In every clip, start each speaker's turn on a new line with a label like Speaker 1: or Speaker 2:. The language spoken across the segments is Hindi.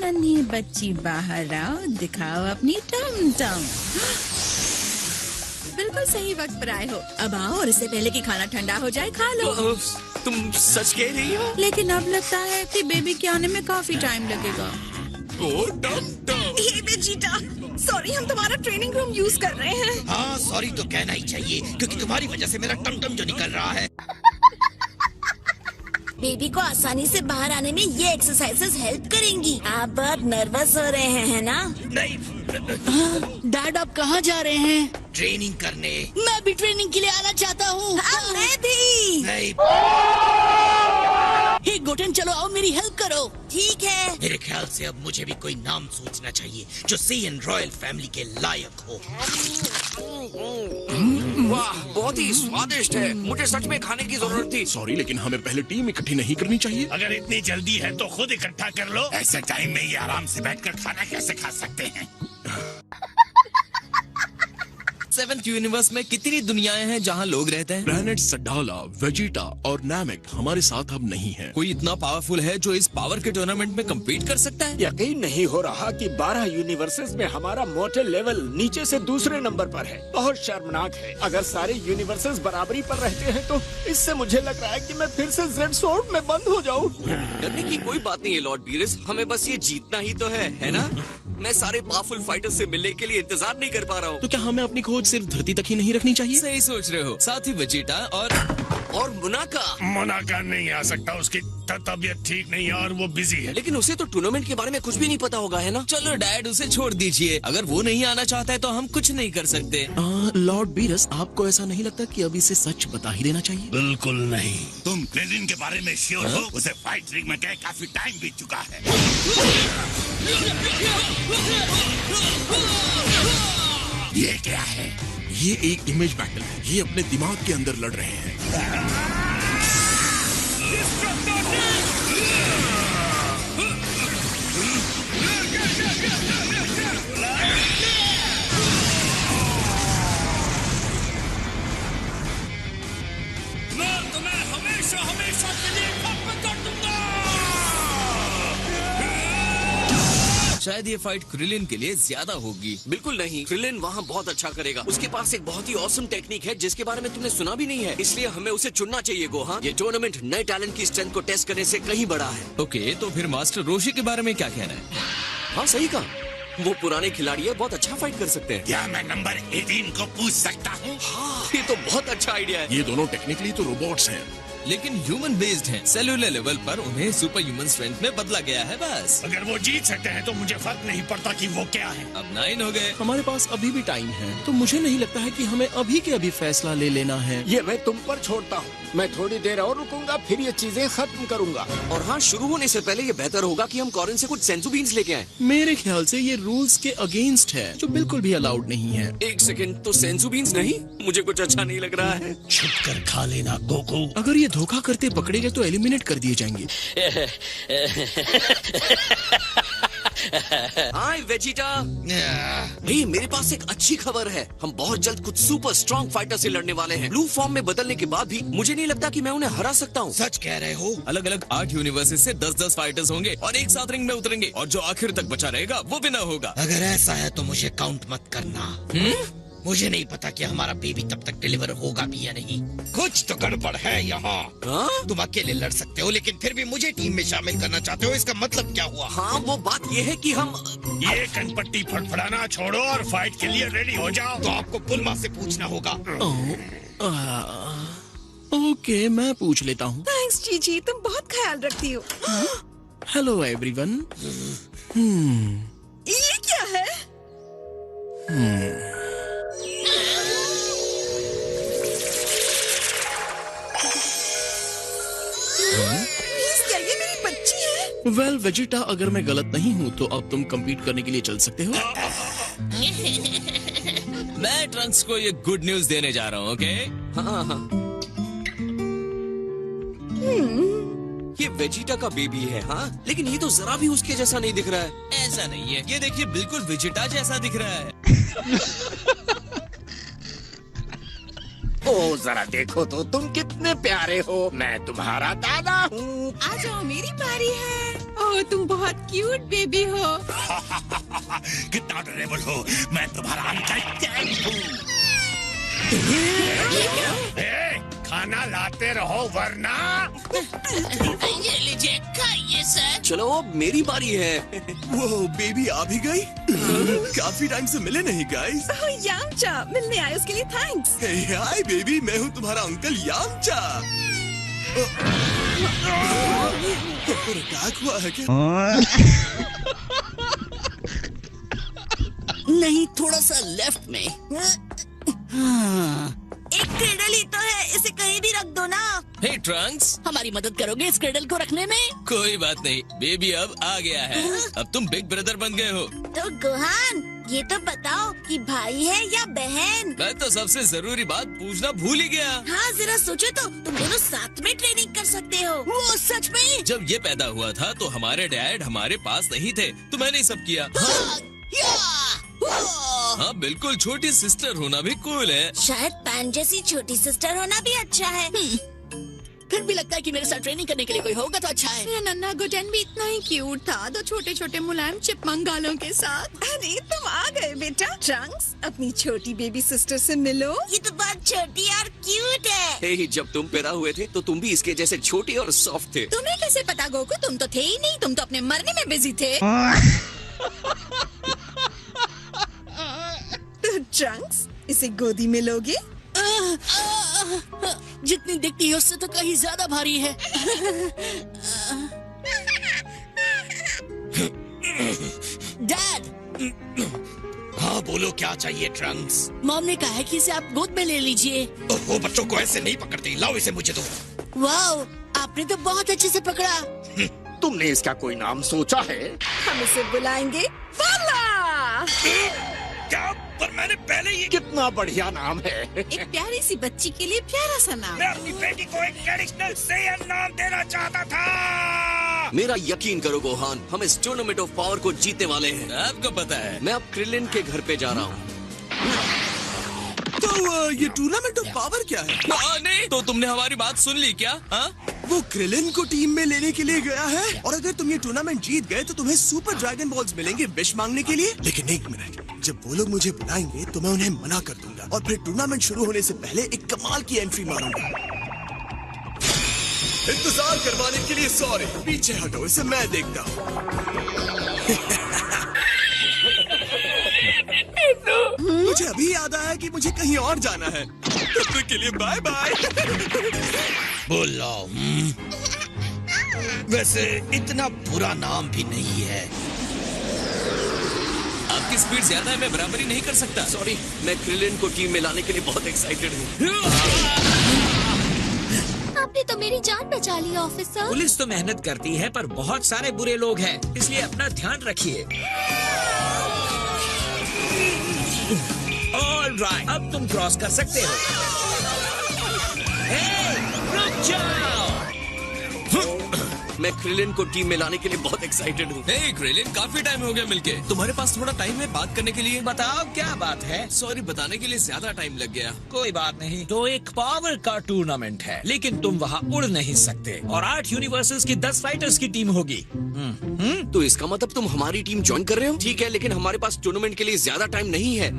Speaker 1: नन्ही बच्ची बाहर आओ, दिखाओ अपनी टम टम। बिल्कुल सही वक्त पर आए हो। अब आओ और इससे पहले कि खाना ठंडा हो जाए खा लो।
Speaker 2: तुम सच कह रही हो?
Speaker 1: लेकिन अब लगता है कि बेबी के आने में काफी टाइम लगेगा।
Speaker 3: हे वेजिटा, सॉरी हम तुम्हारा ट्रेनिंग रूम यूज कर रहे हैं।
Speaker 4: हाँ सॉरी तो कहना ही चाहिए, क्योंकि तुम्हारी वजह से मेरा टमटम जो निकल रहा है।
Speaker 3: बेबी को आसानी से बाहर आने में ये एक्सरसाइजेस हेल्प करेंगी। आप बहुत नर्वस हो रहे हैं, है ना?
Speaker 4: नहीं,
Speaker 5: डैड आप कहाँ जा रहे हैं?
Speaker 4: ट्रेनिंग करने।
Speaker 5: मैं भी ट्रेनिंग के लिए आना चाहता हूँ।
Speaker 3: मैं भी।
Speaker 4: नहीं,
Speaker 5: हे गोटेन, चलो आओ मेरी हेल्प करो।
Speaker 3: ठीक है।
Speaker 4: मेरे ख्याल से अब मुझे भी कोई नाम सोचना चाहिए जो सीएन रॉयल फैमिली के लायक हो।
Speaker 2: वाह, बहुत ही स्वादिष्ट है। मुझे सच में खाने की जरूरत थी।
Speaker 6: सॉरी, लेकिन हमें पहले टीम इकट्ठी नहीं करनी चाहिए।
Speaker 7: अगर इतनी जल्दी है तो खुद इकट्ठा कर लो। ऐसे टाइम में ये आराम से बैठकर खाना कैसे खा सकते हैं?
Speaker 2: 7th यूनिवर्स में कितनी दुनियाएं हैं जहाँ लोग रहते हैं?
Speaker 6: प्लैनेट सडाला, वेजिटा और नामेक हमारे साथ अब नहीं है।
Speaker 2: कोई इतना पावरफुल है जो इस पावर के टूर्नामेंट में कम्पीट कर सकता है?
Speaker 8: यकीन नहीं हो रहा कि 12 यूनिवर्सेस में हमारा मोर्टल लेवल नीचे से दूसरे नंबर पर है। बहुत शर्मनाक है। अगर सारे यूनिवर्सेस बराबरी पर रहते हैं तो इससे मुझे लग रहा है कि मैं फिर से जेड स्वॉर्ड में बंद हो जाऊं।
Speaker 2: डरने की कोई बात नहीं है लॉर्ड बीरस, हमें बस ये जीतना ही तो है ना? मैं सारे पावरफुल फाइटर्स से मिलने के लिए इंतजार नहीं कर पा रहा हूँ।
Speaker 6: तो क्या हमें अपनी खोज सिर्फ धरती तक ही नहीं रखनी चाहिए?
Speaker 2: सही सोच रहे हो। साथ ही वेजिटा और मुनाका।
Speaker 7: मुनाका नहीं आ सकता, उसकी तबीयत ठीक नहीं है और वो बिजी है।
Speaker 2: लेकिन उसे तो टूर्नामेंट के बारे में कुछ भी नहीं पता होगा, है ना? चलो डैड, उसे छोड़ दीजिए। अगर वो नहीं आना चाहता है तो हम कुछ नहीं कर सकते।
Speaker 6: लॉर्ड बीरस, आपको ऐसा नहीं लगता कि अब इसे सच बता ही देना चाहिए?
Speaker 7: बिल्कुल नहीं। तुम क्रेडिन के बारे में श्योर हो? उसे फाइट रिंग में गए काफी टाइम बीत चुका है। ये क्या है?
Speaker 6: ये एक इमेज बैटल है। ये अपने दिमाग के अंदर लड़ रहे हैं।
Speaker 7: मैं तुम्हें हमेशा हमेशा के लिए खत्म कर दूंगा।
Speaker 2: शायद ये फाइट क्रिलिन के लिए ज्यादा होगी। बिल्कुल नहीं, क्रिलिन वहाँ बहुत अच्छा करेगा। उसके पास एक बहुत ही ऑसम टेक्निक है जिसके बारे में तुमने सुना भी नहीं है। इसलिए हमें उसे चुनना चाहिए गोहा। ये टूर्नामेंट नए टैलेंट की स्ट्रेंथ को टेस्ट करने से कहीं बड़ा है। ओके, तो फिर मास्टर रोशी के बारे में क्या कहना है? हाँ सही कहा, वो पुराने खिलाड़ी है, बहुत अच्छा फाइट कर सकते हैं।
Speaker 7: क्या मैं नंबर 18 को पूछ सकता हूँ?
Speaker 2: हाँ, ये तो बहुत अच्छा आइडिया है।
Speaker 6: ये दोनों टेक्निकली तो रोबोट्स हैं,
Speaker 2: लेकिन ह्यूमन बेस्ड हैं। सेलुलर लेवल पर उन्हें सुपर ह्यूमन स्ट्रेंथ में बदला गया है बस।
Speaker 7: अगर वो जीत सकते हैं तो मुझे फर्क नहीं पड़ता कि वो क्या है।
Speaker 2: अब 9 हो गए।
Speaker 6: हमारे पास अभी भी टाइम है, तो मुझे नहीं लगता है कि हमें अभी के अभी फैसला ले लेना है।
Speaker 8: ये मैं तुम पर छोड़ता हूँ। मैं थोड़ी देर और रुकूंगा, फिर ये चीजें खत्म करूंगा।
Speaker 2: और हाँ, शुरू होने से पहले ये बेहतर होगा कि हम कॉरिन से कुछ सेंसू बीन्स लेके आएं।
Speaker 6: मेरे ख्याल से ये रूल्स के अगेंस्ट है, जो बिल्कुल भी अलाउड नहीं है।
Speaker 2: एक सेकंड, तो सेंसू बीन्स नहीं? मुझे कुछ अच्छा नहीं लग रहा है।
Speaker 7: छुप कर खा लेना गोकू।
Speaker 6: अगर ये धोखा करते पकड़े गए तो एलिमिनेट कर दिए जाएंगे।
Speaker 2: हाय वेजिटा। हे, मेरे पास एक अच्छी खबर है। हम बहुत जल्द कुछ सुपर स्ट्रॉन्ग फाइटर से लड़ने वाले हैं। ब्लू फॉर्म में बदलने के बाद भी मुझे नहीं लगता कि मैं उन्हें हरा सकता हूँ।
Speaker 4: सच कह रहे हो?
Speaker 2: अलग अलग 8 यूनिवर्सेस से 10-10 फाइटर्स होंगे और एक साथ रिंग में उतरेंगे, और जो आखिर तक बचा रहेगा वो विनर होगा।
Speaker 4: अगर ऐसा है तो मुझे काउंट मत करना। मुझे नहीं पता कि हमारा बेबी तब तक डिलीवर होगा भी या नहीं। कुछ तो गड़बड़ है यहाँ। तुम अकेले लड़ सकते हो, लेकिन फिर भी मुझे टीम में शामिल करना चाहते हो। इसका मतलब क्या हुआ?
Speaker 2: हाँ, वो बात ये है कि हम
Speaker 7: ये कनपट्टी फड़फड़ाना छोड़ो और फाइट के लिए रेडी हो जाओ।
Speaker 4: तो आपको पुलमा से पूछना होगा।
Speaker 6: ओके, मैं पूछ लेता हूँ।
Speaker 3: थैंक्स जीजी, तुम बहुत ख्याल रखती हो।
Speaker 6: Hello everyone.
Speaker 3: ये क्या है? क्या ये मेरी बच्ची है?
Speaker 6: वेल वेजिटा, अगर मैं गलत नहीं हूँ तो अब तुम compete करने के लिए चल सकते हो।
Speaker 2: मैं ट्रंक्स को ये गुड न्यूज देने जा रहा हूँ। ओके? हाँ। ये वेजिटा का बेबी है। हाँ, लेकिन ये तो जरा भी उसके जैसा नहीं दिख रहा है। ऐसा नहीं है, ये देखिए बिल्कुल वेजिटा जैसा दिख रहा है।
Speaker 8: ओ जरा देखो तो तुम कितने प्यारे हो। मैं तुम्हारा दादा हूँ।
Speaker 3: आ जाओ, मेरी बारी है।
Speaker 1: ओह तुम बहुत क्यूट बेबी हो।
Speaker 7: कितना डरेबल हो, मैं तुम्हारा अंकल टैंक हूँ। खाना लाते रहो वरना।
Speaker 5: ये लीजिए, खाइए सर।
Speaker 2: चलो अब मेरी बारी है।
Speaker 6: वो बेबी आ भी गई। काफी टाइम से मिले नहीं गाइस।
Speaker 1: यामचा मिलने आए उसके लिए थैंक्स।
Speaker 6: हाय बेबी, मैं हूँ तुम्हारा अंकल यामचा। अटैक हुआ है क्या?
Speaker 5: नहीं, थोड़ा सा लेफ्ट में।
Speaker 3: एक क्रेडल ही तो है, इसे कहीं भी रख दो ना।
Speaker 2: हे ट्रंक्स,
Speaker 5: हमारी मदद करोगे इस क्रेडल को रखने में?
Speaker 2: कोई बात नहीं, बेबी अब आ गया है। अब तुम बिग ब्रदर बन गए हो।
Speaker 3: तो गोहान, ये तो बताओ कि भाई है या बहन?
Speaker 2: मैं तो सबसे जरूरी बात पूछना भूल ही गया।
Speaker 3: हाँ जरा सोचो तो, तुम दोनों साथ में ट्रेनिंग कर सकते हो।
Speaker 5: वो सच में?
Speaker 2: जब ये पैदा हुआ था तो हमारे डैड हमारे पास नहीं थे, तो मैंने ही सब किया। हाँ बिल्कुल, छोटी सिस्टर होना भी कूल है।
Speaker 3: शायद पैन जैसी छोटी सिस्टर होना भी अच्छा है।
Speaker 5: फिर भी लगता है कि मेरे साथ ट्रेनिंग करने के लिए कोई होगा तो अच्छा है।
Speaker 1: मेरा नन्हा गुडन भी इतना ही क्यूट था, दो छोटे छोटे मुलायम चिपमंग गालों के साथ। अरे तुम आ गए बेटा। ट्रंक्स, अपनी छोटी बेबी सिस्टर से मिलो।
Speaker 3: ये तो बहुत छोटी और क्यूट है।
Speaker 2: हे, जब तुम पैदा हुए थे तो तुम भी इसके जैसे छोटी और सॉफ्ट थे।
Speaker 1: तुम्हें कैसे पता गोकू? तुम तो थे ही नहीं, तुम तो अपने मरने में बिजी थे। तो ट्रंक्स, इसे गोदी में लोगे?
Speaker 5: जितनी दिखती है उससे तो कहीं ज्यादा भारी है। डैड।
Speaker 4: हाँ बोलो, क्या चाहिए ट्रंक्स?
Speaker 5: मॉम ने कहा है कि इसे आप गोद में ले लीजिए।
Speaker 4: वो बच्चों को ऐसे नहीं पकड़ती, लाओ इसे मुझे दो।
Speaker 5: वाओ, आपने तो बहुत अच्छे से पकड़ा।
Speaker 8: तुमने इसका कोई नाम सोचा है?
Speaker 1: हम इसे बुलाएंगे बाला।
Speaker 4: क्या? पर मैंने पहले ही
Speaker 8: कितना बढ़िया नाम है।
Speaker 1: एक प्यारी सी बच्ची के लिए प्यारा सा नाम।
Speaker 4: मैं अपनी बेटी को एक ट्रेडिशनल सेयन नाम देना चाहता था।
Speaker 2: मेरा यकीन करो गोहान, हम इस टूर्नामेंट ऑफ पावर को जीतने वाले हैं। आपको पता है, मैं अब क्रिलिन के घर पे जा रहा हूँ।
Speaker 6: तो ये टूर्नामेंट ऑफ पावर क्या है?
Speaker 2: नहीं, तो तुमने हमारी बात सुन ली क्या? हाँ?
Speaker 6: वो क्रिलिन को टीम में लेने के लिए गया है, और अगर तुम ये टूर्नामेंट जीत गए तो तुम्हें सुपर ड्रैगन बॉल्स मिलेंगे विश मांगने के लिए। लेकिन एक मिनट, जब वो लोग मुझे बुलाएंगे तो मैं उन्हें मना कर दूंगा, और फिर टूर्नामेंट शुरू होने से पहले एक कमाल की एंट्री मारूंगा। इंतजार करवाने के लिए सॉरी, पीछे हटो, इसे मैं देखता हूँ। मुझे अभी याद आया कि मुझे कहीं और जाना है। तब तक के लिए बाय बाय।
Speaker 4: बोलो। वैसे इतना बुरा नाम भी नहीं है।
Speaker 2: आपकी स्पीड ज्यादा है, मैं बराबरी नहीं कर सकता। सॉरी, मैं क्रिलिन को टीम में लाने के लिए बहुत एक्साइटेड हूँ।
Speaker 3: आपने तो मेरी जान बचा ली ऑफिसर।
Speaker 9: पुलिस तो मेहनत करती है पर बहुत सारे बुरे लोग हैं, इसलिए अपना ध्यान रखिए। ऑलराइट, अब तुम क्रॉस कर सकते हो। हे, रुक जाओ।
Speaker 2: मैं क्रिलिन को टीम में लाने के लिए बहुत एक्साइटेड हूँ। हे क्रिलिन, काफी टाइम हो गया मिलके। तुम्हारे पास थोड़ा टाइम है बात करने के लिए?
Speaker 9: बताओ क्या बात है?
Speaker 2: सॉरी, बताने के लिए ज्यादा टाइम लग गया।
Speaker 9: कोई बात नहीं। तो एक पावर का टूर्नामेंट है, लेकिन तुम वहाँ उड़ नहीं सकते, और 8 यूनिवर्सेस की 10 फाइटर्स की टीम होगी।
Speaker 2: तो इसका मतलब तुम हमारी टीम ज्वाइन कर रहे हो? ठीक है, लेकिन हमारे पास टूर्नामेंट के लिए ज्यादा टाइम नहीं है।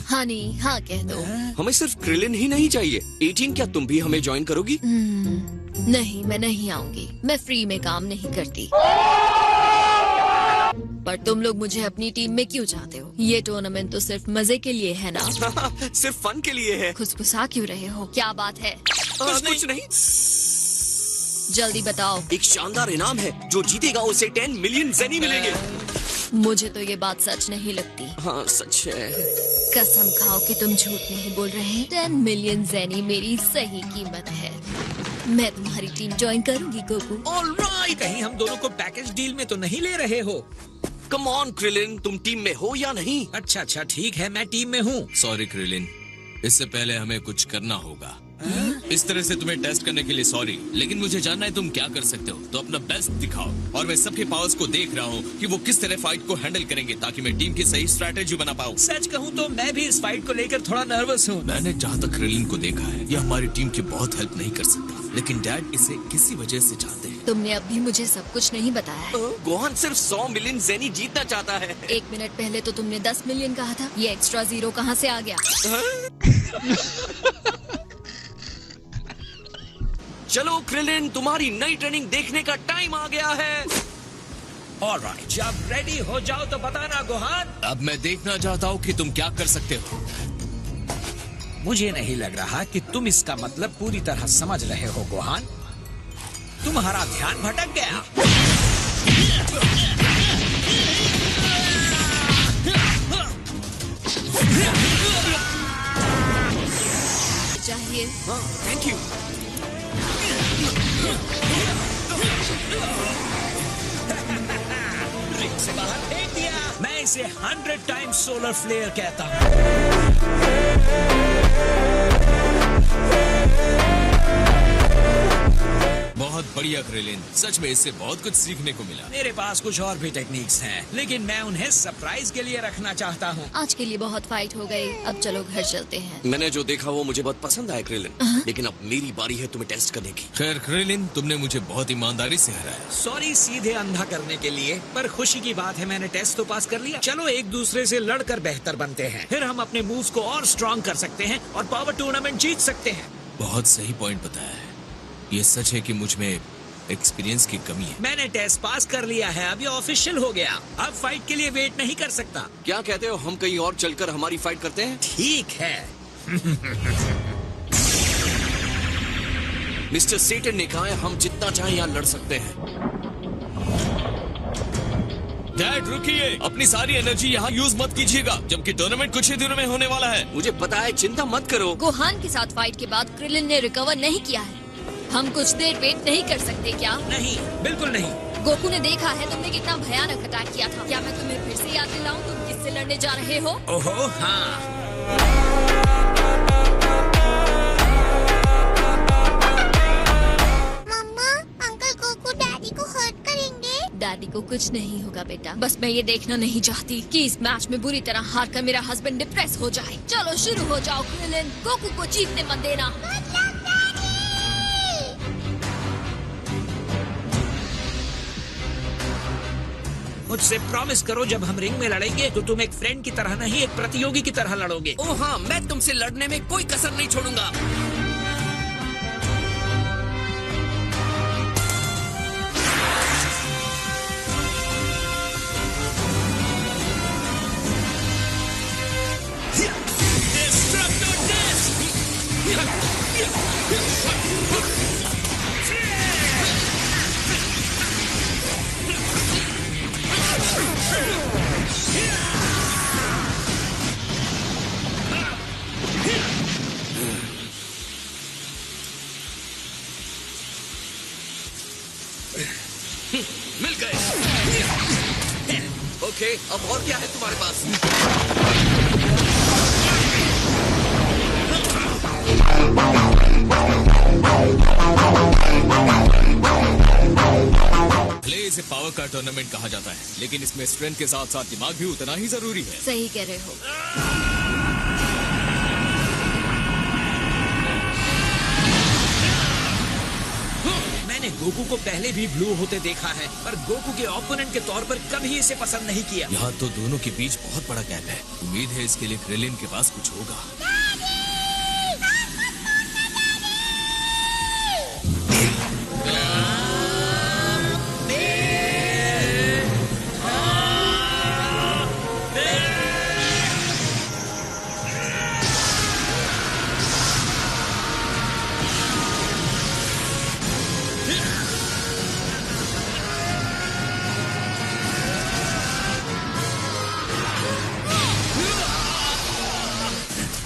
Speaker 3: हाँ नहीं, हाँ कह दो।
Speaker 2: हमें सिर्फ क्रिलिन ही नहीं चाहिए। 18, क्या तुम भी हमें ज्वाइन करोगी?
Speaker 3: नहीं, मैं नहीं आऊंगी। मैं फ्री में काम नहीं करती। पर तुम लोग मुझे अपनी टीम में क्यों चाहते हो? ये टूर्नामेंट तो सिर्फ मजे के लिए है ना?
Speaker 2: सिर्फ फन के लिए है।
Speaker 3: खुसखुसा क्यों रहे हो? क्या बात है?
Speaker 2: कुछ नहीं।
Speaker 3: जल्दी बताओ।
Speaker 2: एक शानदार इनाम है, जो जीतेगा उसे 10 मिलियन ज़ेनी मिलेंगे।
Speaker 3: मुझे तो ये बात सच नहीं लगती।
Speaker 2: हाँ सच है।
Speaker 3: कसम खाओ कि तुम झूठ नहीं बोल रहे हैं। 10 मिलियन ज़ेनी मेरी सही कीमत है। मैं तुम्हारी टीम ज्वाइन करूंगी गोकू।
Speaker 9: ऑलराइट, कहीं हम दोनों को पैकेज डील में तो नहीं ले रहे हो?
Speaker 2: कम ऑन क्रिलिन, तुम टीम में हो या नहीं?
Speaker 9: अच्छा ठीक है, मैं टीम में हूँ।
Speaker 2: सॉरी क्रिलिन, इससे पहले हमें कुछ करना होगा। इस तरह से तुम्हें टेस्ट करने के लिए सॉरी, लेकिन मुझे जानना है तुम क्या कर सकते हो, तो अपना बेस्ट दिखाओ। और मैं सबके पावर्स को देख रहा हूँ कि वो किस तरह फाइट को हैंडल करेंगे, ताकि मैं टीम की सही स्ट्रैटेजी बना पाऊँ।
Speaker 9: सच कहूँ तो मैं भी इस फाइट को लेकर थोड़ा नर्वस हूँ।
Speaker 2: मैंने जहाँ तक क्रिलिन को देखा है, ये हमारी टीम की बहुत हेल्प नहीं कर सकता, लेकिन डैड इसे किसी वजह से चाहते हैं।
Speaker 3: तुमने अभी मुझे सब कुछ नहीं बताया है।
Speaker 2: गोहान सिर्फ 100 मिलियन ज़ेनी जीतना चाहता है।
Speaker 3: 1 मिनट पहले तो तुमने 10 मिलियन कहा था। ये एक्स्ट्रा 0 कहाँ से आ गया?
Speaker 2: चलो क्रिलिन, तुम्हारी नई ट्रेनिंग देखने का टाइम आ गया है।
Speaker 9: ऑलराइट, जब रेडी हो जाओ तो बताना गोहान।
Speaker 2: अब मैं देखना चाहता हूँ कि तुम क्या कर सकते हो।
Speaker 9: मुझे नहीं लग रहा कि तुम इसका मतलब पूरी तरह समझ रहे हो गोहान। तुम्हारा ध्यान भटक गया।
Speaker 3: चाहिए।
Speaker 2: हाँ, थैंक यू।
Speaker 9: रिंग से बाहर फेंक दिया। मैं इसे 100 टाइम्स सोलर फ्लेयर कहता हूँ।
Speaker 2: बहुत बढ़िया क्रिलिन, सच में इससे बहुत कुछ सीखने को मिला।
Speaker 9: मेरे पास कुछ और भी टेक्निक्स हैं, लेकिन मैं उन्हें सरप्राइज के लिए रखना चाहता हूँ।
Speaker 3: आज के लिए बहुत फाइट हो गई, अब चलो घर चलते हैं।
Speaker 2: मैंने जो देखा वो मुझे बहुत पसंद आया क्रिलिन, लेकिन अब मेरी बारी है तुम्हें टेस्ट करने की। खैर क्रिलिन, तुमने मुझे बहुत ईमानदारी से हराया।
Speaker 9: सॉरी सीधे अंधा करने के लिए, पर खुशी की बात है मैंने टेस्ट तो पास कर लिया। चलो एक दूसरे से लड़कर बेहतर बनते हैं, फिर हम अपने मूव्स को और स्ट्रॉन्ग कर सकते हैं और पावर टूर्नामेंट जीत सकते हैं।
Speaker 2: बहुत सही पॉइंट बताया है। ये सच है कि मुझ में एक्सपीरियंस की कमी है।
Speaker 9: मैंने टेस्ट पास कर लिया है, अब ये ऑफिशियल हो गया। अब फाइट के लिए वेट नहीं कर सकता।
Speaker 2: क्या कहते हो, हम कहीं और चलकर हमारी फाइट करते हैं?
Speaker 9: ठीक है।
Speaker 2: मिस्टर सेटन ने कहा है हम जितना चाहें यहाँ लड़ सकते हैं। डैड रुकिए, अपनी सारी एनर्जी यहाँ यूज मत कीजिएगा, जबकि टूर्नामेंट कुछ ही दिनों में होने वाला है। मुझे पता है, चिंता मत करो।
Speaker 3: गोहान के साथ फाइट के बाद क्रिलिन ने रिकवर नहीं किया है। हम कुछ देर वेट नहीं कर सकते क्या?
Speaker 9: नहीं, बिल्कुल नहीं।
Speaker 3: गोकू ने देखा है तुमने कितना भयानक अटैक किया था। क्या मैं तुम्हें फिर से याद दिलाऊं तुम किससे लड़ने जा रहे हो?
Speaker 9: ओहो हाँ।
Speaker 10: मम्मा, अंकल गोकू डैडी को हर्ट करेंगे?
Speaker 3: डैडी को कुछ नहीं होगा बेटा, बस मैं ये देखना नहीं चाहती कि इस मैच में बुरी तरह हार कर मेरा हस्बैंड डिप्रेस हो जाए। चलो शुरू हो जाओ क्रिलिन, गोकू को जीतने मत देना।
Speaker 9: मुझसे प्रॉमिस करो जब हम रिंग में लड़ेंगे तो तुम एक फ्रेंड की तरह नहीं, एक प्रतियोगी की तरह लड़ोगे।
Speaker 2: ओह हाँ, मैं तुमसे लड़ने में कोई कसर नहीं छोड़ूंगा। मिल गए। ओके, अब और क्या है तुम्हारे पास? प्ले इसे पावर का टूर्नामेंट कहा जाता है, लेकिन इसमें स्ट्रेंथ के साथ साथ दिमाग भी उतना ही जरूरी है।
Speaker 3: सही कह रहे हो।
Speaker 9: मैंने गोकू को पहले भी ब्लू होते देखा है, पर गोकू के ओपोनेंट के तौर पर कभी इसे पसंद नहीं किया।
Speaker 2: यहाँ तो दोनों के बीच बहुत बड़ा गैप है। उम्मीद है इसके लिए क्रिलिन के पास कुछ होगा।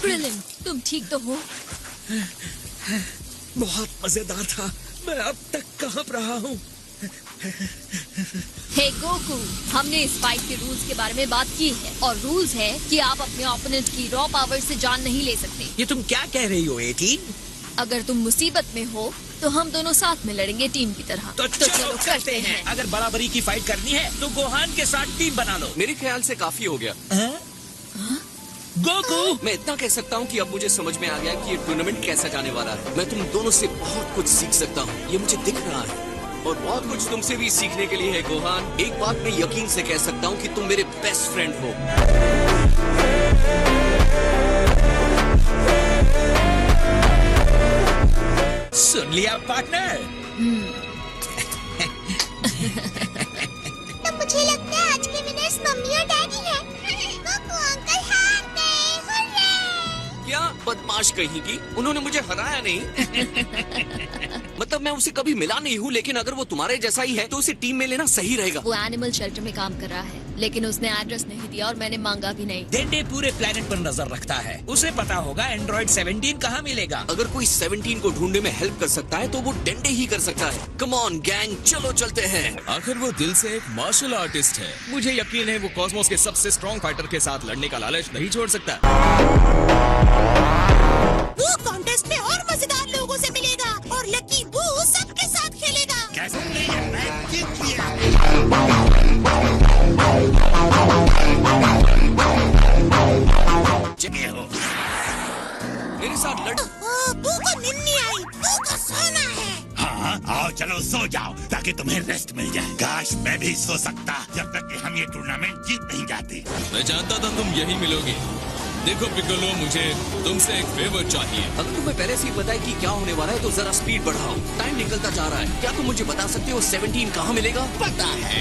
Speaker 3: क्रिलिन, तुम ठीक तो हो?
Speaker 9: बहुत मजेदार था, मैं अब तक कांप रहा हूँ।
Speaker 3: हे गोकू, हमने इस फाइट के रूल्स के बारे में बात की है, और रूल्स है कि आप अपने ओपोनेंट की रॉ पावर से जान नहीं ले सकते।
Speaker 9: ये तुम क्या कह रही हो 18?
Speaker 3: अगर तुम मुसीबत में हो तो हम दोनों साथ में लड़ेंगे टीम की तरह।
Speaker 9: तो चलो करते हैं। अगर बराबरी की फाइट करनी है तो गोहान के साथ टीम बना लो।
Speaker 2: मेरे ख्याल से काफी हो गया।
Speaker 9: गोकू,
Speaker 2: मैं इतना कह सकता हूँ कि अब मुझे समझ में आ गया कि ये टूर्नामेंट कैसा जाने वाला है। मैं तुम दोनों से बहुत कुछ सीख सकता हूँ, ये मुझे दिख रहा है। और बहुत कुछ तुमसे भी सीखने के लिए है गोहान। एक बात मैं यकीन से कह सकता हूँ कि तुम मेरे बेस्ट फ्रेंड हो।
Speaker 9: सुन लिया पार्टनर?
Speaker 10: तो मुझे लगता है आज के विनर्स मम्मी और डैडी हैं। गोकू अंकल हार गए, हुर्रे!
Speaker 2: क्या बदमाश कहेगी, उन्होंने मुझे हराया नहीं। मतलब मैं उसे कभी मिला नहीं हूँ, लेकिन अगर वो तुम्हारे जैसा ही है तो उसे टीम में लेना सही रहेगा।
Speaker 3: वो एनिमल शेल्टर में काम कर रहा है, लेकिन उसने एड्रेस नहीं दिया और मैंने मांगा भी नहीं।
Speaker 9: डेंडे पूरे प्लेनेट पर नजर रखता है, उसे पता होगा एंड्रॉइड 17 कहाँ मिलेगा।
Speaker 2: अगर कोई 17 को ढूंढने में हेल्प कर सकता है तो वो डेंडे ही कर सकता है। कम ऑन गैंग, चलो चलते हैं।
Speaker 11: आखिर वो दिल से एक मार्शल आर्टिस्ट है। मुझे यकीन है वो कॉस्मोस के सबसे स्ट्रॉन्ग फाइटर के साथ लड़ने का लालच नहीं छोड़ सकता।
Speaker 1: वो कॉन्टेस्ट में और मजेदार लोगों से मिलेगा और लकी वो सबके साथ खेलेगा।
Speaker 7: कैसे मैं जीत लिया।
Speaker 2: जगह हो मेरे साथ लड़।
Speaker 1: बू को निन्नी आई, बू को सोना है।
Speaker 7: हाँ, आओ चलो सो जाओ ताकि तुम्हें रेस्ट मिल जाए। काश मैं भी सो सकता जब तक कि हम ये टूर्नामेंट जीत नहीं जाते।
Speaker 11: मैं जानता था तुम यही मिलोगे। देखो पिकोलो, मुझे तुमसे एक फेवर चाहिए।
Speaker 2: अगर तुम्हें पहले से ही पता है कि क्या होने वाला है तो जरा स्पीड बढ़ाओ, टाइम निकलता जा रहा है। क्या तुम मुझे बता सकते हो 17 कहाँ मिलेगा?
Speaker 4: पता है।